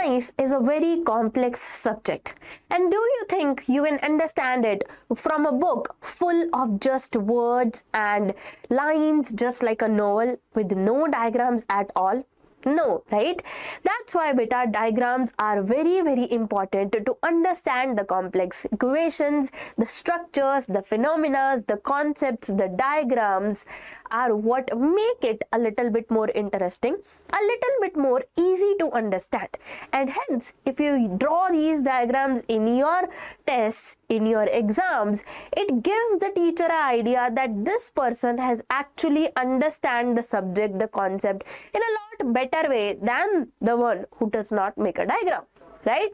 Science is a very complex subject, and do you think you can understand it from a book full of just words and lines, just like a novel with no diagrams at all? No, right? That's why beta diagrams are very important to understand the complex equations, the structures, the phenomena, the concepts. The diagrams are what make it a little bit more interesting, a little bit more easy to understand. And hence, if you draw these diagrams in your tests, in your exams, it gives the teacher an idea that this person has actually understand the subject, the concept in a lot better way than the one who does not make a diagram, right?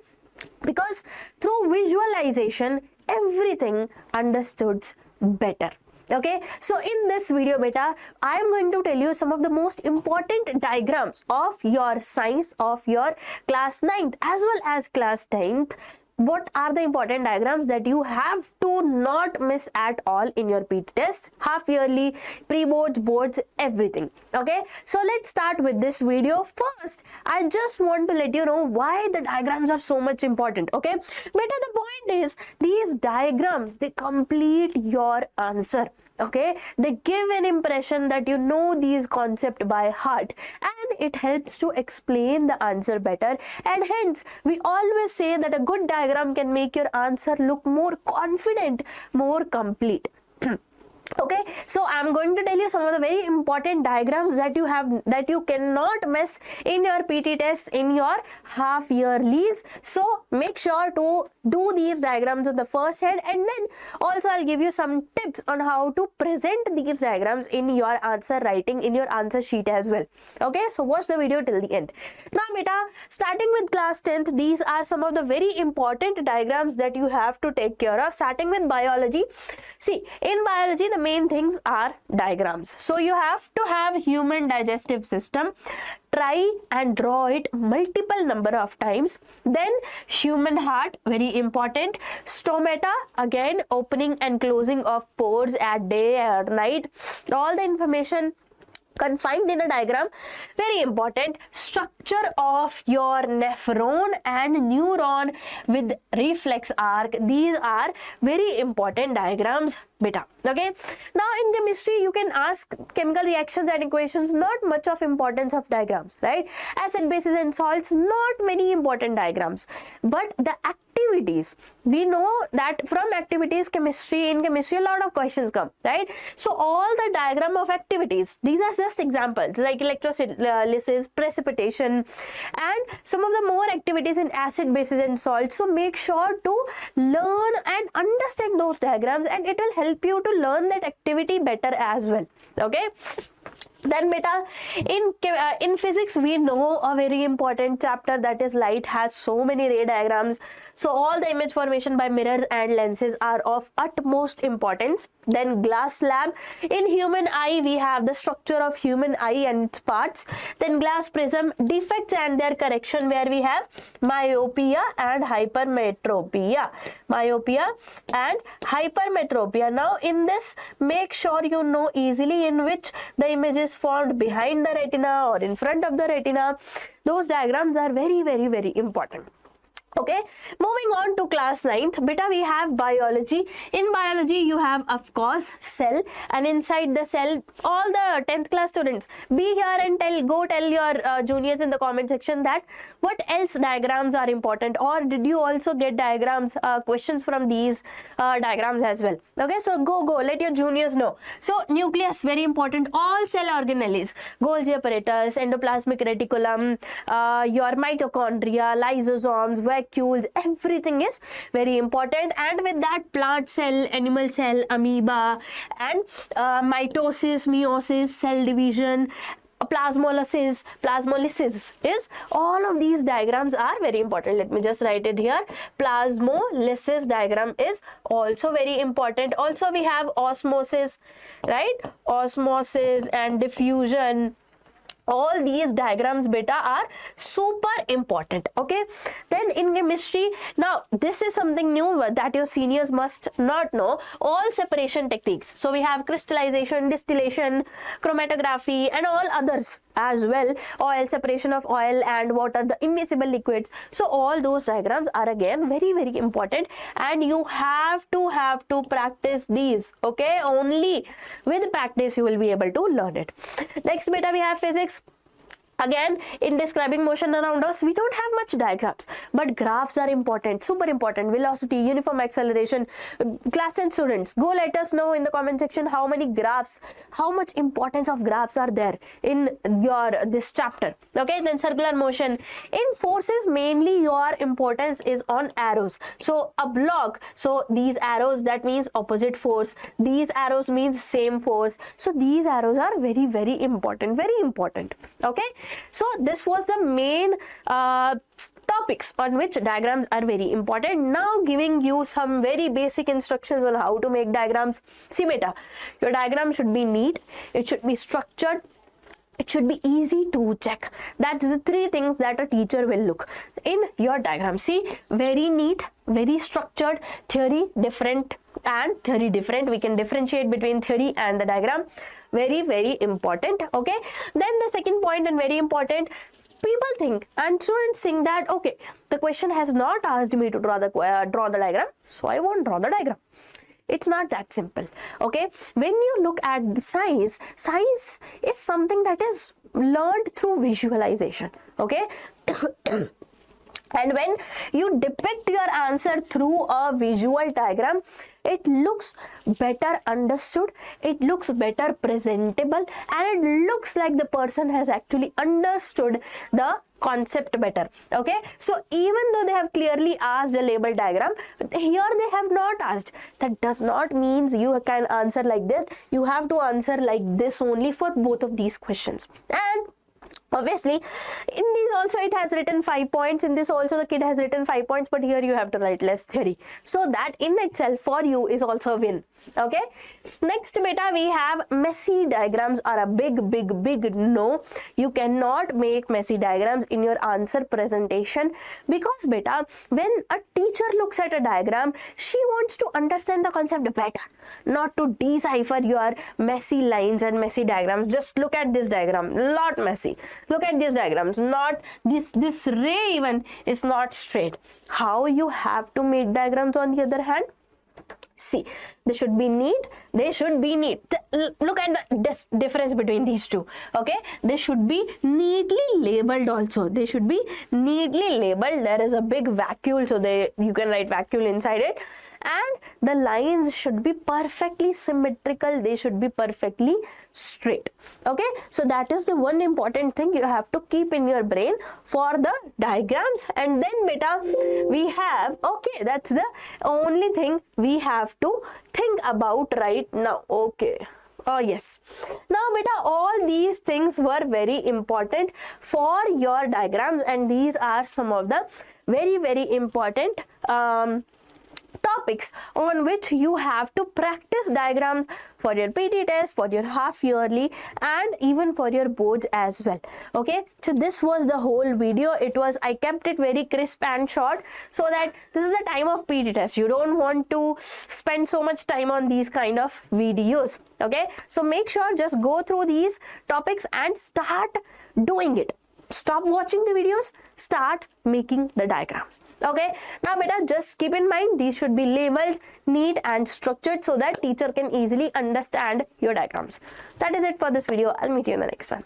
Because through visualization, everything understood better. Okay, so in this video beta, I am going to tell you some of the most important diagrams of your science, of your class 9th as well as class 10th. What are the important diagrams that you have to not miss at all in your PT tests, half yearly, pre-boards, boards, everything. Okay, so let's start with this video. First, I just want to let you know why the diagrams are so much important. Okay, but the point is, these diagrams, they complete your answer. Okay, they give an impression that you know these concepts by heart, and it helps to explain the answer better. And hence, we always say that a good diagram can make your answer look more confident, more complete. Okay, so I'm going to tell you some of the very important diagrams that you have, that you cannot miss in your PT tests, in your half yearlies. So make sure to do these diagrams on the first head, and then also I'll give you some tips on how to present these diagrams in your answer writing, in your answer sheet as well. Okay, so watch the video till the end. Now beta, starting with class 10th, these are some of the very important diagrams that you have to take care of. Starting with biology. See, in biology, the main things are diagrams. So you have to have human digestive system. Try and draw it multiple number of times. Then human heart, very important. Stomata, again opening and closing of pores at day or night. All the information confined in a diagram, very important. Structure of your nephron and neuron with reflex arc, these are very important diagrams beta. Okay, now in chemistry you can ask chemical reactions and equations, not much of importance of diagrams, right? Acid, bases and salts, not many important diagrams, but the activities, we know that from activities, in chemistry a lot of questions come, right? So all the diagram of activities, these are just examples like electrolysis, precipitation, and some of the more activities in acid, bases and salts. So make sure to learn and understand those diagrams, and it will help you to learn that activity better as well. Okay, then beta, in physics we know a very important chapter, that is light, has so many ray diagrams. So all the image formation by mirrors and lenses are of utmost importance. Then glass slab. In human eye we have the structure of human eye and its parts. Then glass prism, defects and their correction, where we have myopia and hypermetropia. Myopia and hypermetropia. Now in this, make sure you know easily in which the image is formed behind the retina or in front of the retina. Those diagrams are very important. Okay, moving on to class 9th, beta, we have biology. In biology you have of course cell, and inside the cell, all the 10th class students, be here and go tell your juniors in the comment section that what else diagrams are important, or did you also get diagrams, questions from these diagrams as well. Okay, so go let your juniors know. So nucleus, very important. All cell organelles, Golgi apparatus, endoplasmic reticulum, your mitochondria, lysosomes, vacuoles, everything is very important. And with that, plant cell, animal cell, amoeba, and mitosis, meiosis, cell division, plasmolysis is, all of these diagrams are very important. Let me just write it here. Plasmolysis diagram is also very important. Also we have osmosis, right? Osmosis and diffusion. All these diagrams beta are super important. Okay, then in chemistry, now this is something new that your seniors must not know, all separation techniques. So we have crystallization, distillation, chromatography and all others as well, oil, separation of oil and water, the immiscible liquids. So all those diagrams are again very, very important, and you have to practice these. Okay, only with practice you will be able to learn it. Next beta, we have physics. Again, in describing motion around us, we don't have much diagrams, but graphs are important, super important. Velocity, uniform acceleration. Class 10 students, go let us know in the comment section how many graphs, how much importance of graphs are there in your this chapter. Okay, then circular motion. In forces, mainly your importance is on arrows. So a block, so these arrows, that means opposite force. These arrows means same force. So these arrows are very, very important, very important. Okay. So this was the main topics on which diagrams are very important. Now giving you some very basic instructions on how to make diagrams. See beta, your diagram should be neat, it should be structured, it should be easy to check. That's the three things that a teacher will look in your diagram. See, very neat, very structured, theory different and theory different. We can differentiate between theory and the diagram. Very, very important. Okay, then the second point, and very important, people think and students think that okay, the question has not asked me to draw the diagram, so I won't draw the diagram. It's not that simple. Okay, when you look at the science is something that is learned through visualization. Okay. And when you depict your answer through a visual diagram, it looks better understood, it looks better presentable, and it looks like the person has actually understood the concept better. Okay, so even though they have clearly asked a label diagram, here they have not asked. That does not mean you can answer like this. You have to answer like this only for both of these questions. And obviously, in these also it has written 5 points. In this also the kid has written 5 points, but here you have to write less theory. So that in itself for you is also a win. Okay. Next beta, we have messy diagrams are a big no. You cannot make messy diagrams in your answer presentation, because beta, when a teacher looks at a diagram, she wants to understand the concept better, not to decipher your messy lines and messy diagrams. Just look at this diagram, lot messy. Look at these diagrams, not this ray even is not straight. How you have to make diagrams on the other hand? See, they should be neat. They should be neat. Look at the difference between these two. Okay, they should be neatly labeled also. They should be neatly labeled. There is a big vacuole, so you can write vacuole inside it. And the lines should be perfectly symmetrical. They should be perfectly straight. Okay, so that is the one important thing you have to keep in your brain for the diagrams. And then beta, we have, okay, that's the only thing we have to think about right now. Okay. Oh yes. Now beta, all these things were very important for your diagrams, and these are some of the very, very important topics on which you have to practice diagrams for your PT test, for your half yearly, and even for your boards as well. Okay, so this was the whole video. I kept it very crisp and short, so that this is the time of PT test. You don't want to spend so much time on these kind of videos. Okay, so make sure just go through these topics and start doing it. Stop watching the videos, start making the diagrams. Okay, now beta, just keep in mind these should be labeled, neat and structured, so that teacher can easily understand your diagrams. That is it for this video. I'll meet you in the next one.